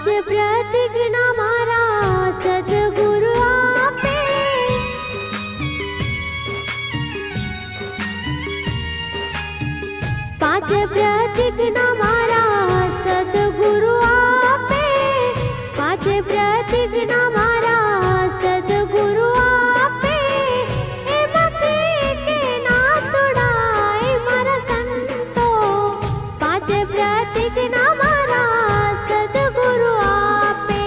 પાંચ પ્રતિજ્ઞા મારા સદગુરુ આપે, પાંચ પ્રતિજ્ઞા મારા સદગુરુ આપે, પાંચ પ્રતિજ્ઞા મારા સદગુરુ આપે, એમાંથી કે ના તોડાય મારા સંતો, પાંચ પ્રતિજ્ઞા મારા સદગુરુ આપે.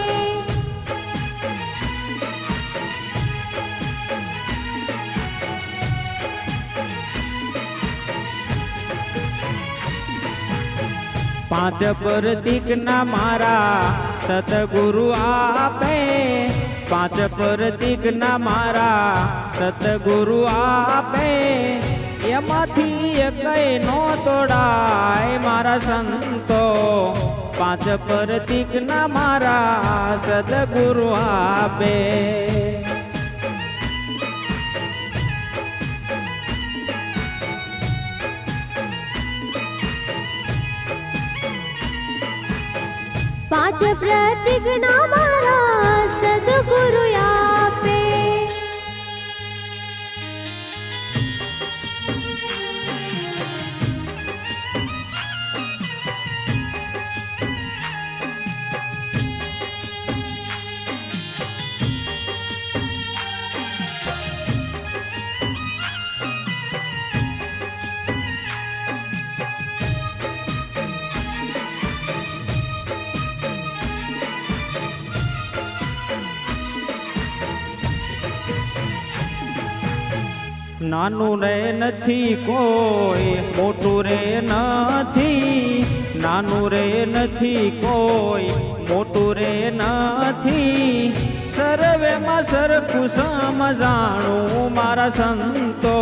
પાંચ પ્રતિજ્ઞા મારા સતગુરુ આપે, પાંચ પ્રતિજ્ઞા મારા સતગુરુ આપે, એમાંથી એકય નો તોડાય મારા સંતો, પાંચ પ્રતિજ્ઞા મારા સદગુરુ આપે. પાંચ પ્રતિજ્ઞા મારા સદગુરુ આપે. નાનું રે નથી કોઈ મોટું રે નથી, નાનું રે નથી કોઈ મોટું રે નથી, સર્વેમાં સરખું સમજાણું મારા સંતો,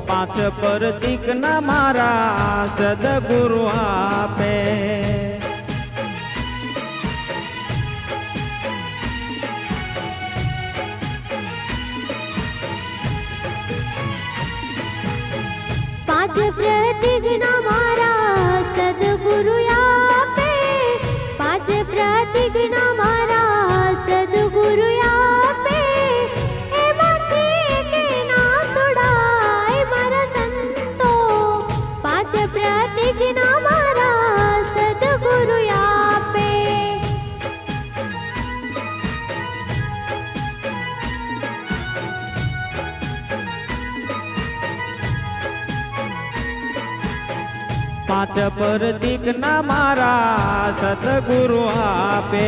પાંચ પ્રતિજ્ઞા મારા સદગુરુ આપે. પાંચ પ્રતિજ્ઞા મારા સદગુરુ આપે, પાંચ પ્રતિજ્ઞા મારા સદગુરુ આપે, એમાંથી કે ના તોડાય મારા સંતો, પાંચ પ્રતિજ્ઞા મારા સદગુરુ આપે. પાંચ પ્રતિજ્ઞા મારા સતગુરુ આપે.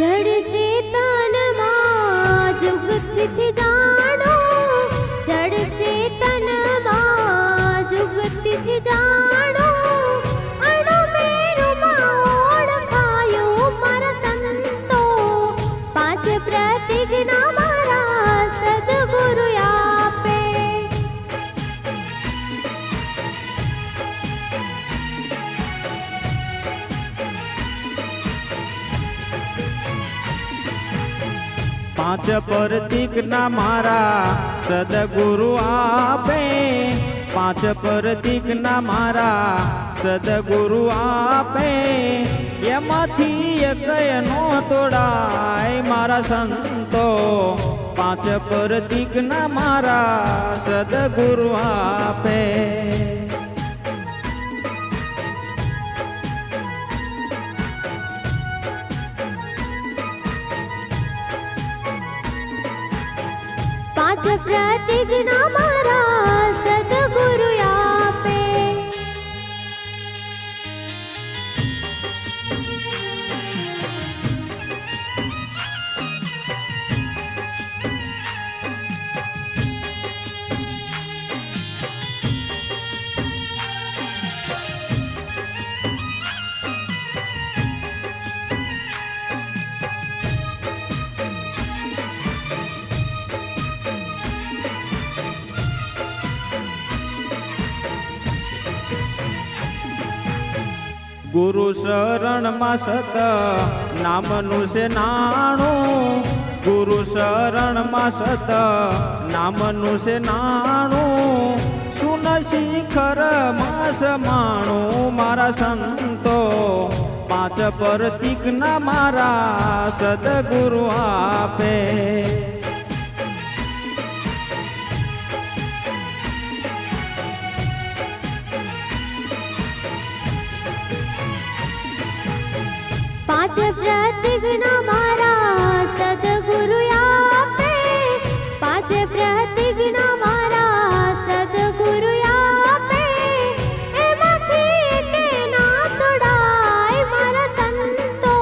જડશે તનમાં જુગતિથી જાણો, જડશે તનમાં જુગતિથી જાણો, અણુમેરુમાં ઓળખાયો મારા સંતો, પાંચ પ્રતિજ્ઞા મારા સદગુરુ આપે. પાંચ પ્રતિજ્ઞા મારા સદગુરુ આપે, પાંચ પ્રતિજ્ઞા મારા સદગુરુ આપે, એમાંથી એકય નો તોડાય મારા સંતો, પાંચ પ્રતિજ્ઞા મારા સદગુરુ આપે. પાંચ પ્રતિજ્ઞા મારા સદગુરુ આપે. ગુરુ શરણમાં સત નામનું છે નાણું, ગુરુ શરણમાં સત નામનું છે નાણું, સુન શિખર માસ માણું મારા સંતો, પાંચ પ્રતીકના મારા સદગુરુ આપે. પાંચ પ્રતિજ્ઞા મારા સદગુરુ આપે, પાંચ પ્રતિજ્ઞા મારા સદગુરુ આપે, એમાંથી કે ના તોડાય મારા સંતો,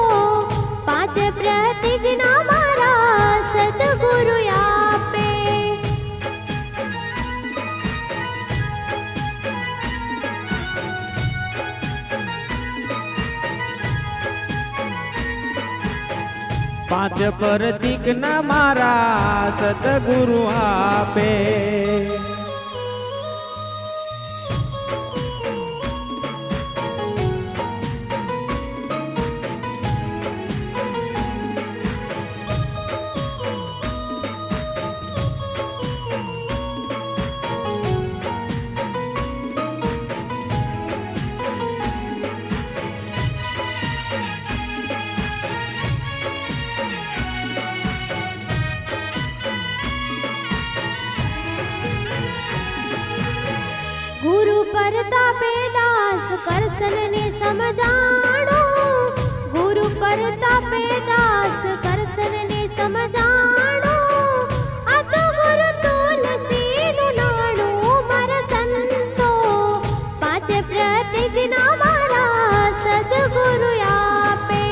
પાંચ પ્રતિજ્ઞા મારા સદગુરુ આપે. પાંચ પ્રતીકના મારા સદગુરુ આપે. ગુરુ પરતાપે દાસ કરશન ને સમજાણો, ગુરુ પરતાપે દાસ કરશન ને સમજાણો, આ તો ગુરુ તુલસીનું નાણું મારા સંતો, પાંચ પ્રતિજ્ઞા મારા સદગુરુ આપે.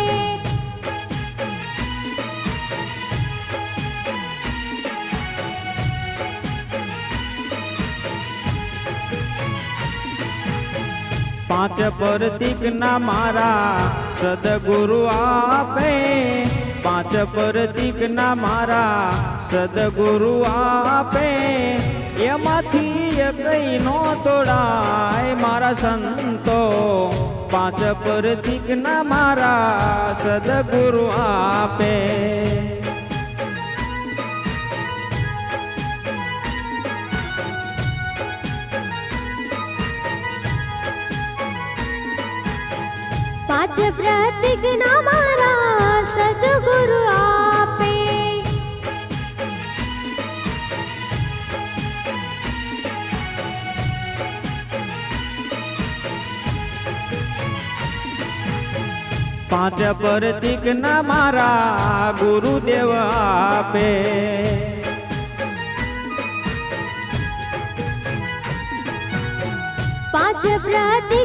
પાંચ પ્રતીકના મારા સદગુરુ આપે, પાંચ પ્રતીકના મારા સદગુરુ આપે, એમાંથી કઈ નો તોડાય મારા સંતો, પાંચ પ્રતીકના મારા સદગુરુ આપે. પાંચ પ્રતિજ્ઞા મારા સદગુરુ આપે. પાંચ પ્રતીકના મારા ગુરુદેવ આપે. પાંચ પ્રતિજ્ઞા